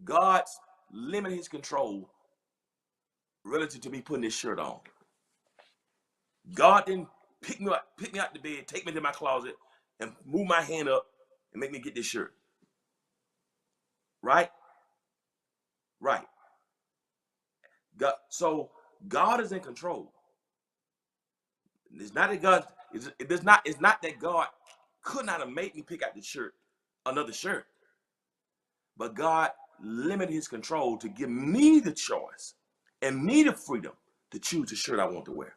God's limited his control relative to me putting this shirt on. God didn't pick me out the bed, take me to my closet, and move my hand up and make me get this shirt. Right? Right. So God is in control. It's not that God. It's not that God could not have made me pick out the shirt, another shirt. But God limited his control to give me the choice and me the freedom to choose the shirt I want to wear.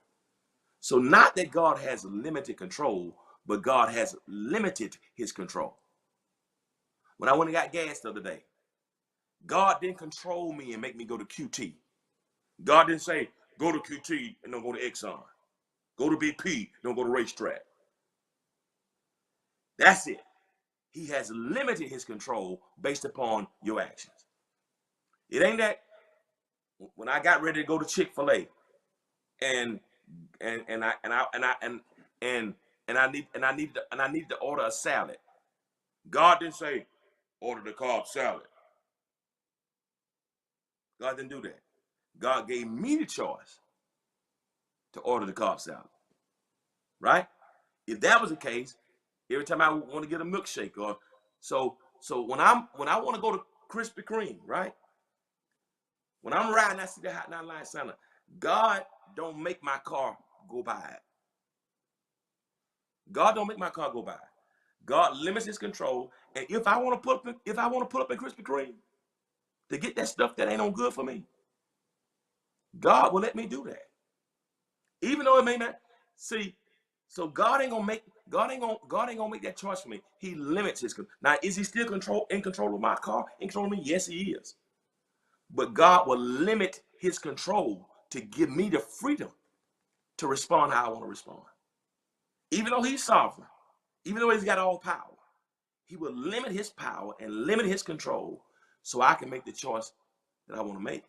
So not that God has limited control, but God has limited his control. When I went and got gas the other day, God didn't control me and make me go to QT. God didn't say, go to QT and don't go to Exxon. Go to BP, don't go to Racetrack. That's it. He has limited his control based upon your actions. It ain't that when I got ready to go to Chick-fil-A and I needed to order a salad. God didn't say, order the Cobb salad. God didn't do that. God gave me the choice to order the Cobb salad. Right? If that was the case, every time I want to get a milkshake, or so when I want to go to Krispy Kreme, right? When I'm riding, I see the Hot 99 Santa. God don't make my car go by it. God don't make my car go by it. God limits his control, and if I want to put up in Krispy Kreme to get that stuff that ain't no good for me, God will let me do that. Even though it may not. See, so God ain't gonna make that choice for me. He limits his control. Now, is he still in control of my car? In control of me? Yes, he is. But God will limit his control to give me the freedom to respond how I want to respond. Even though he's sovereign, even though he's got all power, he will limit his power and limit his control so I can make the choice that I want to make.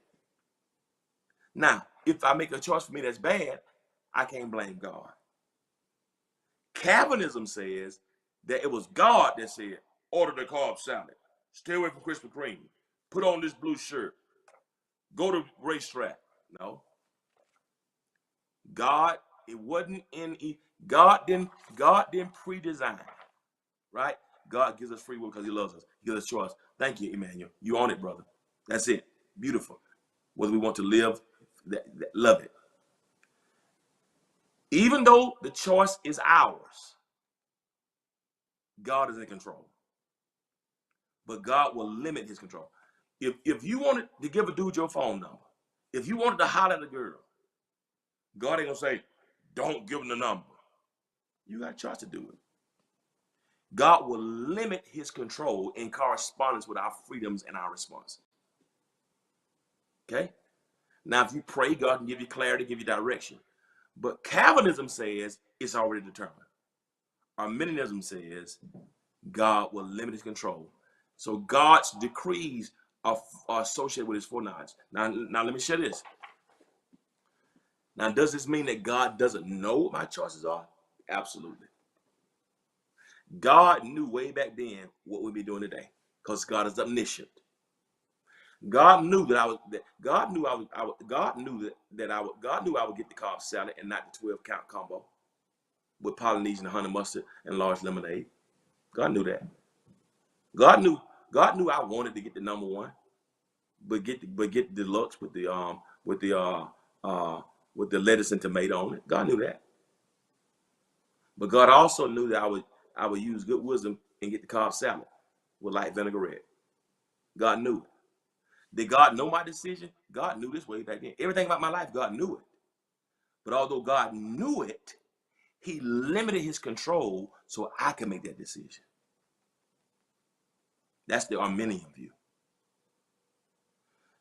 Now, if I make a choice for me that's bad, I can't blame God. Calvinism says that it was God that said, order the Cobb salad, stay away from Krispy Kreme, put on this blue shirt, go to Racetrack. No. God, it wasn't in God didn't pre-design, right? God gives us free will because he loves us. He gives us choice. Thank you, Emmanuel. You own it, brother. That's it. Beautiful. Whether we want to live, love it. Even though the choice is ours, God is in control. But God will limit his control. If you wanted to give a dude your phone number, if you wanted to holler at a girl, God ain't gonna say, don't give him the number. You got a choice to do it. God will limit his control in correspondence with our freedoms and our response. Okay? Now, if you pray, God can give you clarity, give you direction. But Calvinism says it's already determined. Arminianism says God will limit his control. So God's decrees are associated with his foreknowledge. Now let me share this. Now, does this mean that God doesn't know what my choices are? Absolutely. God knew way back then what we'd be doing today, because God is omniscient. God knew that God knew I would get the Cobb salad and not the 12 count combo with Polynesian honey mustard and large lemonade. God knew that. God knew I wanted to get the number one, but get the deluxe with the lettuce and tomato on it. God knew that. But God also knew that I would use good wisdom and get the Cobb salad with light vinaigrette. God knew it. Did God know my decision? God knew this way back then. Everything about my life, God knew it. But although God knew it, he limited his control so I could make that decision. That's the Arminian view.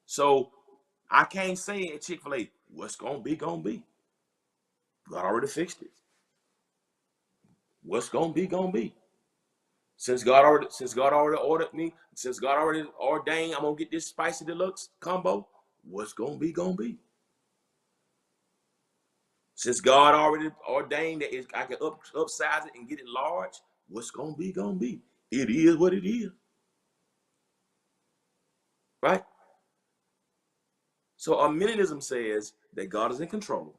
So I can't say at Chick-fil-A, what's gonna be, gonna be. God already fixed it. What's gonna be, gonna be. Since God already ordered me, since God already ordained I'm gonna get this spicy deluxe combo, what's gonna be, gonna be. Since God already ordained that I can upsize it and get it large, what's gonna be, gonna be. It is what it is. Right? So Arminianism says that God is in control,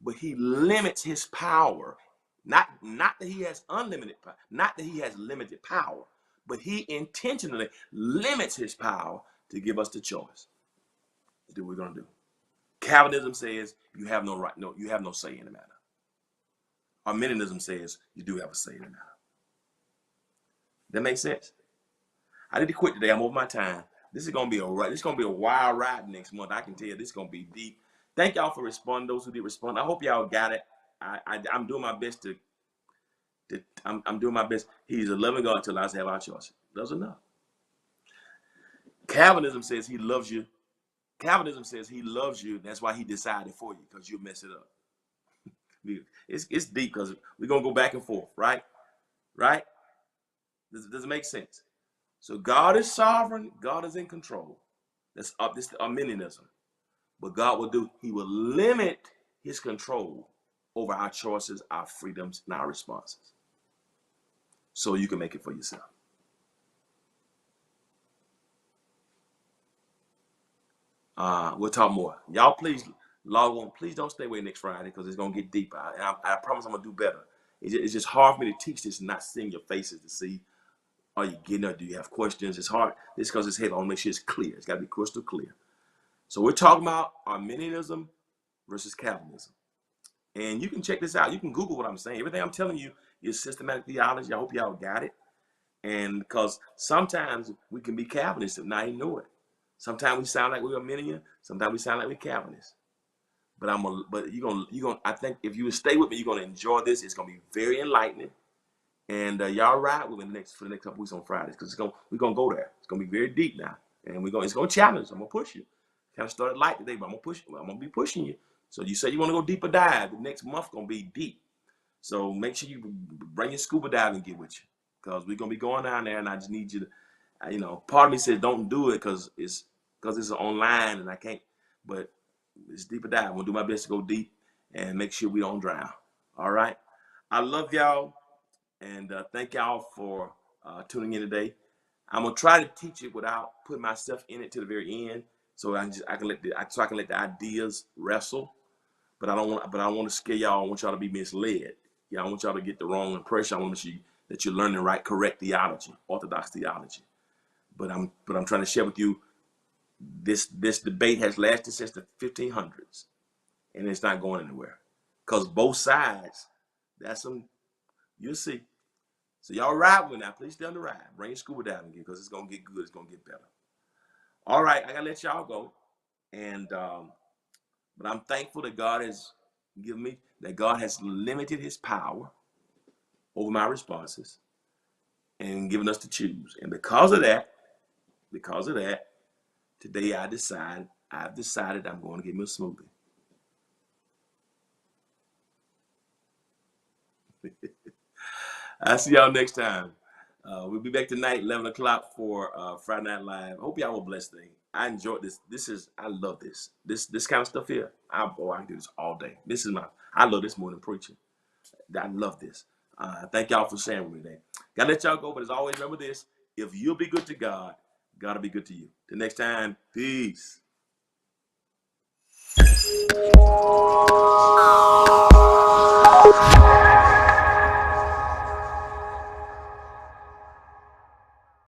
but he limits his power. Not that he has unlimited power, not that he has limited power, but he intentionally limits his power to give us the choice to do what we're gonna do. Calvinism says you have no right, you have no say in the matter. Arminianism says you do have a say in the matter. That makes sense? I need to quit today. I'm over my time. This is gonna be a wild ride next month. I can tell you this is gonna be deep. Thank y'all for responding. Those who did respond, I hope y'all got it. I'm doing my best I'm doing my best. He's a loving God to allow us to have our choice. That's enough. Calvinism says he loves you. Calvinism says he loves you. That's why he decided for you, because you mess it up. It's deep because we're gonna go back and forth, right? Right? Does it make sense? So God is sovereign. God is in control. This is Arminianism. But God he will limit his control over our choices, our freedoms, and our responses. So you can make it for yourself. We'll talk more. Y'all please log on. Please don't stay away next Friday because it's going to get deeper. I promise I'm going to do better. It's just hard for me to teach this and not seeing your faces to see, are you getting it? Do you have questions? It's hard. It's because it's heavy. I want to make sure it's clear. It's got to be crystal clear. So we're talking about Arminianism versus Calvinism. And you can check this out. You can Google what I'm saying. Everything I'm telling you is systematic theology. I hope y'all got it. And because sometimes we can be Calvinists and not even know it. Sometimes we sound like we're Arminian. Sometimes we sound like we're Calvinists. But you're gonna. I think if you stay with me, you're gonna enjoy this. It's gonna be very enlightening. And y'all ride with me for the next couple weeks on Fridays, because we're gonna go there. It's gonna be very deep now, and it's gonna challenge. I'm gonna push you. Kind of started light today, but I'm gonna be pushing you. So you say you want to go deeper dive. The next month gonna be deep. So make sure you bring your scuba diving gear with you, because we're gonna be going down there, and I just need you to, part of me says don't do it because it's online and I can't, but it's deeper dive. I'm gonna do my best to go deep and make sure we don't drown. All right. I love y'all, and thank y'all for tuning in today. I'm gonna try to teach it without putting myself in it to the very end, so I can let the ideas wrestle. But I don't want to scare y'all. I want y'all to be misled. I want y'all to get the wrong impression. I want to make sure that you're learning right, correct theology, orthodox theology. But I'm trying to share with you, this debate has lasted since the 1500s, and it's not going anywhere. Because both sides, that's some, you'll see. So y'all ride with now. Please stay on the ride. Bring your scuba diving gear, because it's gonna get good. It's gonna get better. All right, I gotta let y'all go. And but I'm thankful that God has given me, that God has limited his power over my responses and given us to choose. And because of that, today I've decided I'm going to get me a smoothie. I'll see y'all next time. We'll be back tonight, 11 o'clock for Friday Night Live. I hope y'all have a blessed day. I enjoyed this. I love this. This kind of stuff here. I can do this all day. I love this more than preaching. I love this. Thank y'all for sharing with me today. Gotta let y'all go, but as always, remember this: if you'll be good to God, God will be good to you. Till next time, peace.